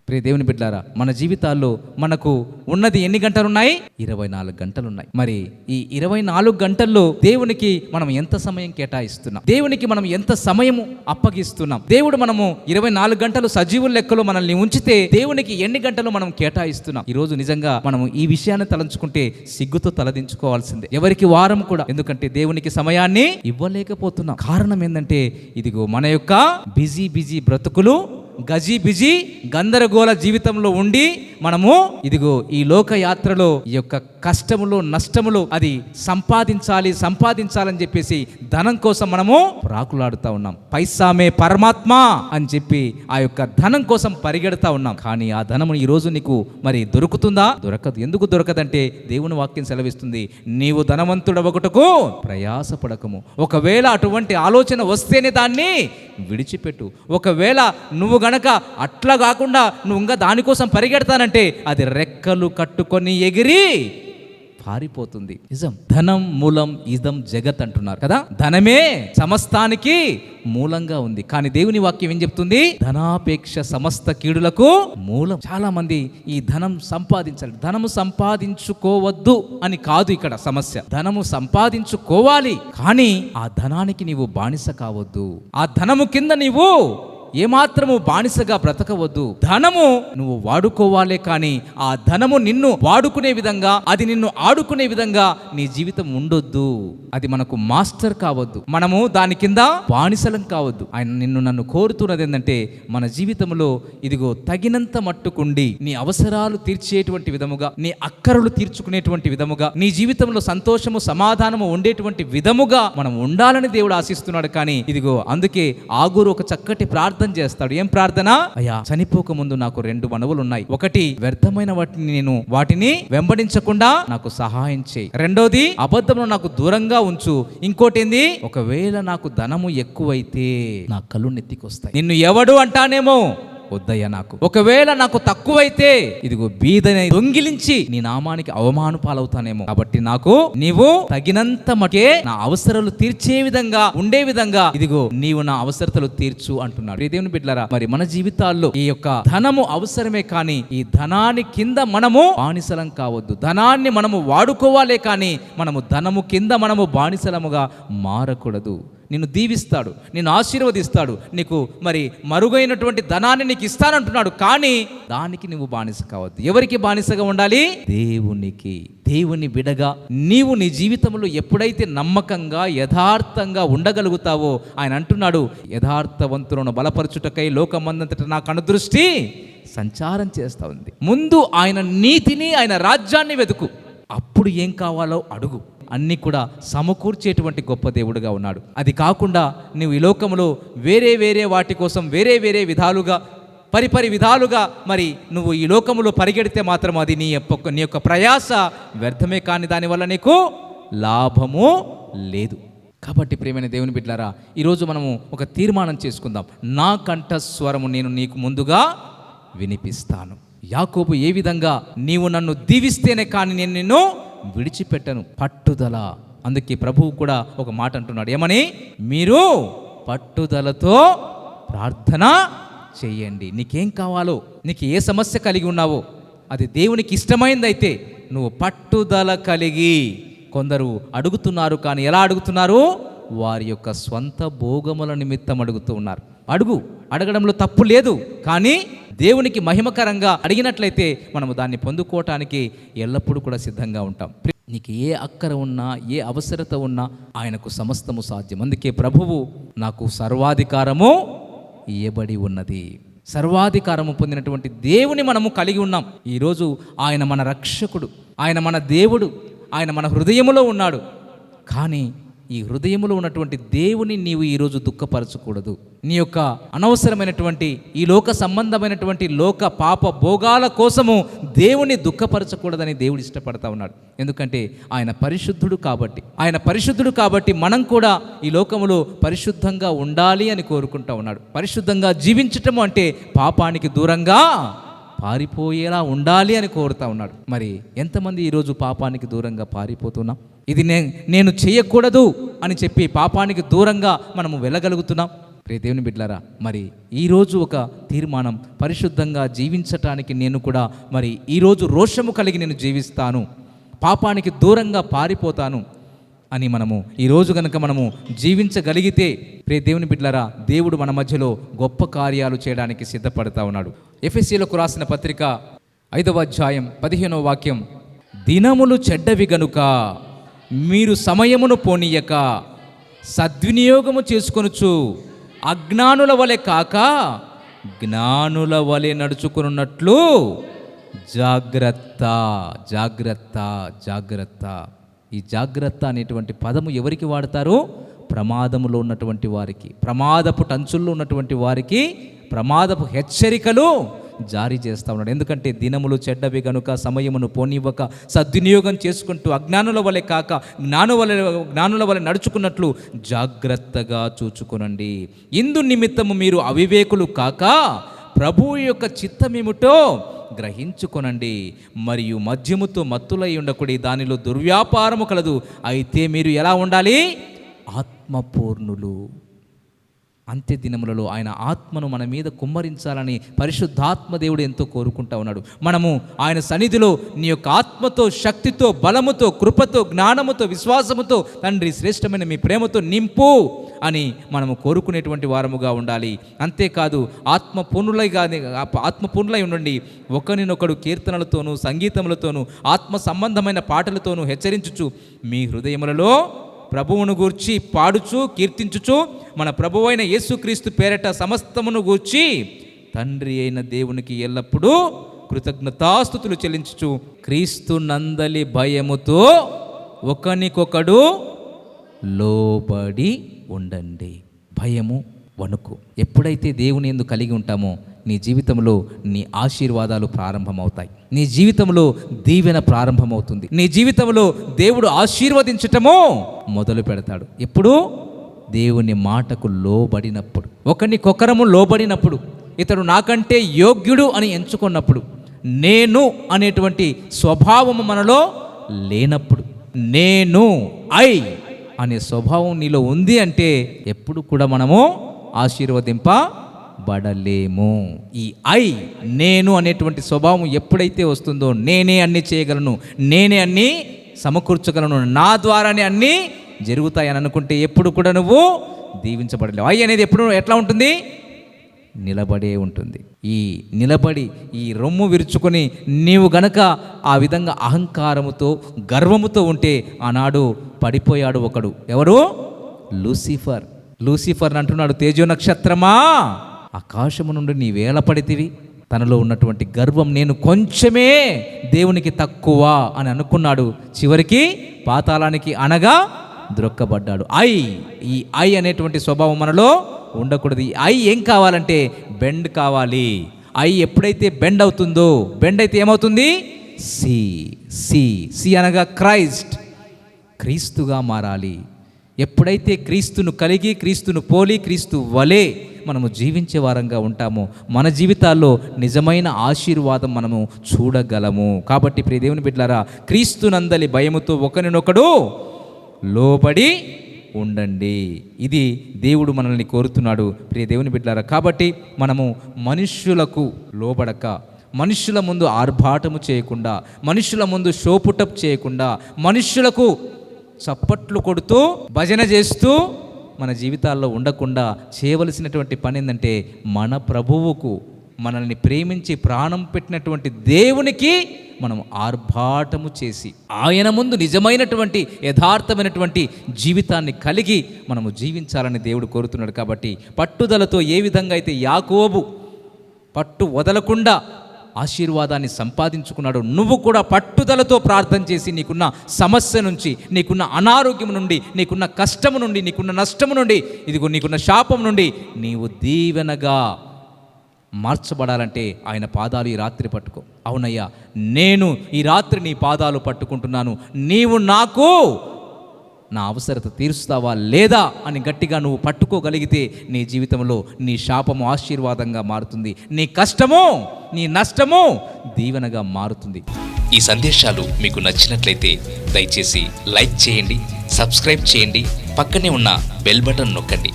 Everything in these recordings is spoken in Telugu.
ప్రియ దేవుని బిడ్డలారా, మన జీవితాల్లో మనకు ఉన్నది ఎన్ని గంటలు ఉన్నాయి? 24 గంటలు ఉన్నాయి. మరి ఈ 24 గంటల్లో దేవునికి మనం ఎంత సమయం కేటాయిస్తున్నాం? దేవునికి మనం ఎంత సమయం అప్పగిస్తున్నాం? దేవుడు మనము 24 గంటలు సజీవుల లెక్కలో మనల్ని ఉంచితే దేవునికి ఎన్ని గంటలు మనం కేటాయిస్తున్నాం? ఈ రోజు నిజంగా మనము ఈ విషయాన్ని తలంచుకుంటే సిగ్గుతో తలదించుకోవాల్సిందే. ఎవరికి వారం కూడా, ఎందుకంటే దేవునికి సమయాన్ని ఇవ్వలేకపోతున్నాం. కారణం ఏంటంటే ఇదిగో మన యొక్క బిజీ బ్రతుకులు, గజిబిజి గందరగోళ జీవితంలో ఉండి మనము ఇదిగో ఈ లోక యాత్రలో ఈ యొక్క కష్టములు నష్టములు అది సంపాదించాలని చెప్పేసి ధనం కోసం మనము రాకులాడుతూ ఉన్నాం. పైసామే పరమాత్మ అని చెప్పి ఆ యొక్క ధనం కోసం పరిగెడతా ఉన్నాం. కానీ ఆ ధనము ఈ రోజు నీకు మరి దొరుకుతుందా? దొరకదు. ఎందుకు దొరకదంటే దేవుని వాక్యం సెలవిస్తుంది, నీవు ధనవంతుడవగుటకు ప్రయాసపడకము. ఒకవేళ అటువంటి ఆలోచన వస్తేనే దాన్ని విడిచిపెట్టు. ఒకవేళ నువ్వు గనక అట్లా కాకుండా నువ్వు ఇంకా దానికోసం పరిగెడతానంటే అది రెక్కలు కట్టుకొని ఎగిరి పారిపోతుంది. నిజం. ధనం మూలం ఇదం జగత్ అంటున్నారు కదా. ధనమే సమస్తానికి మూలంగా ఉంది. కానీ దేవుని వాక్యం ఏం చెప్తుంది? ధనాపేక్ష సమస్త కీడులకు మూలం. చాలా మంది ఈ ధనం సంపాదించాలి, ధనము సంపాదించుకోవద్దు అని కాదు ఇక్కడ సమస్య. ధనము సంపాదించుకోవాలి, కానీ ఆ ధనానికి నీవు బానిస కావద్దు. ఆ ధనము కింద నీవు ఏమాత్రము బానిసగా బ్రతకవద్దు. ధనము నువ్వు వాడుకోవాలే, కానీ ఆ ధనము నిన్ను వాడుకునే విధంగా, అది నిన్ను ఆడుకునే విధంగా నీ జీవితం ఉండొద్దు. అది మనకు మాస్టర్ కావద్దు, మనము దాని కింద బానిసలం కావద్దు. ఆయన నన్ను కోరుతున్నది ఏంటంటే మన జీవితంలో ఇదిగో తగినంత మట్టుకుండి నీ అవసరాలు తీర్చేటువంటి విధముగా, నీ అక్కరలు తీర్చుకునేటువంటి విధముగా, నీ జీవితంలో సంతోషము సమాధానము ఉండేటువంటి విధముగా మనం ఉండాలని దేవుడు ఆశిస్తున్నాడు. కానీ ఇదిగో అందుకే ఆగూరు ఒక చక్కటి ప్రార్థన చేస్తాడు. ఏం ప్రార్థన? అయ్యా, చనిపోక ముందు నాకు 2 మనవులు ఉన్నాయి. ఒకటి, వ్యర్థమైన వాటిని వెంబడించకుండా నాకు సహాయం చేయి. రెండోది, అబద్ధమును నాకు దూరంగా ఉంచు. ఇంకోటి ఏంది? ఒకవేళ నాకు ధనము ఎక్కువైతే నా కళ్ళు నెత్తికొస్తాయి. నిన్ను ఎవడు అంటానేమో, వద్దయ్యా నాకు. ఒకవేళ నాకు తక్కువైతే ఇదిగో బీదని దొంగిలించి నీ నామానికి అవమాన పాలవుతానేమో. కాబట్టి నాకు నీవు తగినంత మటుకే నా అవసరాలు తీర్చే విధంగా ఉండే విధంగా ఇదిగో నీవు నా అవసరతలు తీర్చు అంటున్నాడు. దేవుని బిడ్డలారా, మరి మన జీవితాల్లో ఈ యొక్క ధనము అవసరమే, కానీ ఈ ధనాన్ని కింద మనము బానిసలం కావద్దు. ధనాన్ని మనము వాడుకోవాలే, కానీ మనము ధనము కింద మనము బానిసలముగా మారకూడదు. నిన్ను దీవిస్తాడు, నిన్ను ఆశీర్వదిస్తాడు, నీకు మరి మరుగైనటువంటి ధనాన్ని నీకు ఇస్తానంటున్నాడు. కానీ దానికి నువ్వు బానిస కావద్దు. ఎవరికి బానిసగా ఉండాలి? దేవునికి. దేవుని బిడగా నీవు నీ జీవితంలో ఎప్పుడైతే నమ్మకంగా యథార్థంగా ఉండగలుగుతావో, ఆయన అంటున్నాడు, యథార్థవంతులను బలపరచుటకై లోకమందంతట నా కనుదృష్టి సంచారం చేస్తా ఉంది. ముందు ఆయన నీతిని, ఆయన రాజ్యాన్ని వెతుకు, అప్పుడు ఏం కావాలో అడుగు. అన్నీ కూడా సమకూర్చేటువంటి గొప్ప దేవుడుగా ఉన్నాడు. అది కాకుండా నువ్వు ఈ లోకంలో వేరే వాటి కోసం వేరే విధాలుగా పరిపరి విధాలుగా మరి నువ్వు ఈ లోకంలో పరిగెడితే మాత్రం అది నీ యొక్క ప్రయాస వ్యర్థమే, కానీ దానివల్ల నీకు లాభము లేదు. కాబట్టి ప్రియమైన దేవుని బిడ్డలారా, ఈరోజు మనము ఒక తీర్మానం చేసుకుందాం. నా కంఠస్వరము నేను నీకు ముందుగా వినిపిస్తాను. యాకోబు ఏ విధంగా, నీవు నన్ను దీవిస్తేనే కానీ నేను నిన్ను విడిచిపెట్టను. పట్టుదల. అందుకే ప్రభువు కూడా ఒక మాట అంటున్నాడు. ఏమని? మీరు పట్టుదలతో ప్రార్థన చెయ్యండి. నీకేం కావాలో, నీకు ఏ సమస్య కలిగి ఉన్నావో అది దేవునికి ఇష్టమైందైతే నువ్వు పట్టుదల కలిగి, కొందరు అడుగుతున్నారు, కానీ ఎలా అడుగుతున్నారు? వారి యొక్క స్వంత భోగముల నిమిత్తం అడుగుతూ ఉన్నారు. అడగడంలో తప్పు లేదు, కానీ దేవునికి మహిమకరంగా అడిగినట్లయితే మనము దాన్ని పొందుకోవటానికి ఎల్లప్పుడూ కూడా సిద్ధంగా ఉంటాం. నీకు ఏ అక్కర ఉన్నా, ఏ అవసరత ఉన్నా ఆయనకు సమస్తము సాధ్యం. అందుకే ప్రభువు నాకు సర్వాధికారము ఇయ్యబడి ఉన్నది. సర్వాధికారము పొందినటువంటి దేవుని మనము కలిగి ఉన్నాం. ఈరోజు ఆయన మన రక్షకుడు, ఆయన మన దేవుడు, ఆయన మన హృదయములో ఉన్నాడు. కానీ ఈ హృదయములో ఉన్నటువంటి దేవుని నీవు ఈరోజు దుఃఖపరచకూడదు. నీ యొక్క అనవసరమైనటువంటి ఈ లోక సంబంధమైనటువంటి లోక పాప భోగాల కోసము దేవుని దుఃఖపరచకూడదని దేవుడు ఇష్టపడతా ఉన్నాడు. ఎందుకంటే ఆయన పరిశుద్ధుడు కాబట్టి మనం కూడా ఈ లోకములో పరిశుద్ధంగా ఉండాలి అని కోరుకుంటా ఉన్నాడు. పరిశుద్ధంగా జీవించటము అంటే పాపానికి దూరంగా పారిపోయేలా ఉండాలి అని కోరుతా ఉన్నాడు. మరి ఎంతమంది ఈరోజు పాపానికి దూరంగా పారిపోతున్నాం? ఇది నేను చేయకూడదు అని చెప్పి పాపానికి దూరంగా మనము వెళ్ళగలుగుతున్నాం? ప్రియ దేవుని బిడ్డలారా, మరి ఈరోజు ఒక తీర్మానం, పరిశుద్ధంగా జీవించటానికి నేను కూడా మరి ఈరోజు రోషము కలిగి నేను జీవిస్తాను, పాపానికి దూరంగా పారిపోతాను అని మనము ఈరోజు కనుక మనము జీవించగలిగితే ప్రియ దేవుని బిడ్డలారా, దేవుడు మన మధ్యలో గొప్ప కార్యాలు చేయడానికి సిద్ధపడతా ఉన్నాడు. ఎఫెసీయులకు రాసిన పత్రిక 5వ అధ్యాయం 15వ వాక్యం, దినములు చెడ్డవి గనుక మీరు సమయమును పోనీయక సద్వినియోగము చేసుకొనుచు అజ్ఞానుల వలె కాక జ్ఞానుల వలె నడుచుకున్నట్లు జాగ్రత్త జాగ్రత్త జాగ్రత్త. ఈ జాగ్రత్త అనేటువంటి పదము ఎవరికి వాడతారు? ప్రమాదములో ఉన్నటువంటి వారికి, ప్రమాదపు టంచుల్లో ఉన్నటువంటి వారికి ప్రమాదపు హెచ్చరికలు జారీ చేస్తూ ఉన్నాడు. ఎందుకంటే దినములు చెడ్డవి గనుక సమయమును పోనివ్వక సద్వినియోగం చేసుకుంటూ అజ్ఞానుల వలె కాక జ్ఞానుల వలె నడుచుకున్నట్లు జాగ్రత్తగా చూచుకొనండి. ఇందు నిమిత్తము మీరు అవివేకులు కాక ప్రభువు యొక్క చిత్తమేమిటో గ్రహించుకొనండి. మరియు మద్యముతో మత్తులై ఉండకుడి, దానిలో దుర్వ్యాపారము కలదు. అయితే మీరు ఎలా ఉండాలి? ఆత్మపూర్ణులు. అంత్య దినములలో ఆయన ఆత్మను మన మీద కుమ్మరించాలని పరిశుద్ధాత్మ దేవుడు ఎంతో కోరుకుంటా ఉన్నాడు. మనము ఆయన సన్నిధిలో నీ యొక్క ఆత్మతో, శక్తితో, బలముతో, కృపతో, జ్ఞానముతో, విశ్వాసముతో తండ్రి శ్రేష్టమైన మీ ప్రేమతో నింపు అని మనము కోరుకునేటువంటి వారముగా ఉండాలి. అంతేకాదు ఆత్మపూర్ణులై ఉండండి. ఒకరినొకడు కీర్తనలతోనూ సంగీతములతోనూ ఆత్మ సంబంధమైన పాటలతోనూ హెచ్చరించుచు మీ హృదయములలో ప్రభువును గూర్చి పాడుచు కీర్తించుచు మన ప్రభువైన యేసుక్రీస్తు పేరట సమస్తమును గూర్చి తండ్రి అయిన దేవునికి ఎల్లప్పుడూ కృతజ్ఞతాస్తుతులు చెల్లించుచు క్రీస్తు నందలి భయముతో ఒకనికొకడు లోబడి ఉండండి. భయము, వణుకు ఎప్పుడైతే దేవుని యందు కలిగి ఉంటామో నీ జీవితంలో నీ ఆశీర్వాదాలు ప్రారంభమవుతాయి. నీ జీవితంలో దీవెన ప్రారంభమవుతుంది. నీ జీవితంలో దేవుడు ఆశీర్వదించటము మొదలు పెడతాడు. ఎప్పుడు? దేవుని మాటకు లోబడినప్పుడు, ఒకరికొకరము లోబడినప్పుడు, ఇతడు నాకంటే యోగ్యుడు అని ఎంచుకున్నప్పుడు, నేను అనేటువంటి స్వభావము మనలో లేనప్పుడు, నేను అనే స్వభావం నీలో ఉంది అంటే ఎప్పుడు కూడా మనము ఆశీర్వదింపబడలేము. ఈ నేను అనేటువంటి స్వభావం ఎప్పుడైతే వస్తుందో, నేనే అన్నీ చేయగలను, నేనే అన్నీ సమకూర్చగలను, నా ద్వారానే అన్నీ జరుగుతాయని అనుకుంటే ఎప్పుడు కూడా నువ్వు దీవించబడలేవు. అనేది ఎప్పుడు ఎట్లా ఉంటుంది? నిలబడే ఉంటుంది. ఈ నిలబడి ఈ రొమ్ము విరుచుకొని నీవు గనక ఆ విధంగా అహంకారముతో, గర్వముతో ఉంటే ఆనాడు పడిపోయాడు ఒకడు. ఎవరు? లూసిఫర్ అంటున్నాడు, తేజో నక్షత్రమా, ఆకాశము నుండి నీ వేలపడితివి. తనలో ఉన్నటువంటి గర్వం, నేను కొంచెమే దేవునికి తక్కువ అని అనుకున్నాడు. చివరికి పాతాళానికి అనగా ద్రొక్కబడ్డాడు. ఈ అనేటువంటి స్వభావం మనలో ఉండకూడదు. ఈ ఏం కావాలంటే బెండ్ కావాలి. ఎప్పుడైతే బెండ్ అవుతుందో, బెండ్ అయితే ఏమవుతుంది? సి అనగా క్రీస్తుగా మారాలి. ఎప్పుడైతే క్రీస్తును కలిగి, క్రీస్తును పోలి, క్రీస్తు వలె మనము జీవించే వారంగా ఉంటామో మన జీవితాల్లో నిజమైన ఆశీర్వాదం మనము చూడగలము. కాబట్టి ప్రియ దేవుని బిడ్డలారా, క్రీస్తునందలి భయముతో ఒకరినొకడు లోబడి ఉండండి. ఇది దేవుడు మనల్ని కోరుతున్నాడు ప్రియ దేవుని బిడ్డలారా. కాబట్టి మనము మనుష్యులకు లోబడక, మనుష్యుల ముందు ఆర్భాటము చేయకుండా, మనుష్యుల ముందు షోపుటప్ చేయకుండా, మనుష్యులకు చప్పట్లు కొడుతూ భజన చేస్తూ మన జీవితాల్లో ఉండకుండా చేయవలసినటువంటి పని ఏంటంటే మన ప్రభువుకు, మనల్ని ప్రేమించి ప్రాణం పెట్టినటువంటి దేవునికి మనం ఆర్భాటము చేసి ఆయన ముందు నిజమైనటువంటి యథార్థమైనటువంటి జీవితాన్ని కలిగి మనము జీవించాలని దేవుడు కోరుతున్నాడు. కాబట్టి పట్టుదలతో ఏ విధంగా అయితే యాకోబు పట్టు వదలకుండా ఆశీర్వాదాన్ని సంపాదించుకున్నాడు, నువ్వు కూడా పట్టుదలతో ప్రార్థన చేసి నీకున్న సమస్య నుంచి, నీకున్న అనారోగ్యం నుండి, నీకున్న కష్టము నుండి, నీకున్న నష్టము నుండి, ఇదిగో నీకున్న శాపం నుండి నీవు దీవెనగా మార్చబడాలంటే ఆయన పాదాలు ఈ రాత్రి పట్టుకో. అవునయ్యా, నేను ఈ రాత్రి నీ పాదాలు పట్టుకుంటున్నాను, నీవు నాకు నా అవసరత తీరుస్తావా లేదా అని గట్టిగా నువ్వు పట్టుకోగలిగితే నీ జీవితంలో నీ శాపము ఆశీర్వాదంగా మారుతుంది, నీ కష్టము, నీ నష్టము దీవెనగా మారుతుంది. ఈ సందేశాలు మీకు నచ్చినట్లయితే దయచేసి లైక్ చేయండి, సబ్స్క్రైబ్ చేయండి, పక్కనే ఉన్న బెల్ బటన్ నొక్కండి.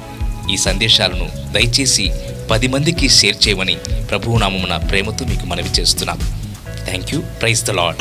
ఈ సందేశాలను దయచేసి 10 మందికి షేర్ చేయమని ప్రభువు నామమున ప్రేమతో మీకు మనవి చేస్తున్నాం. Thank you. Praise the lord.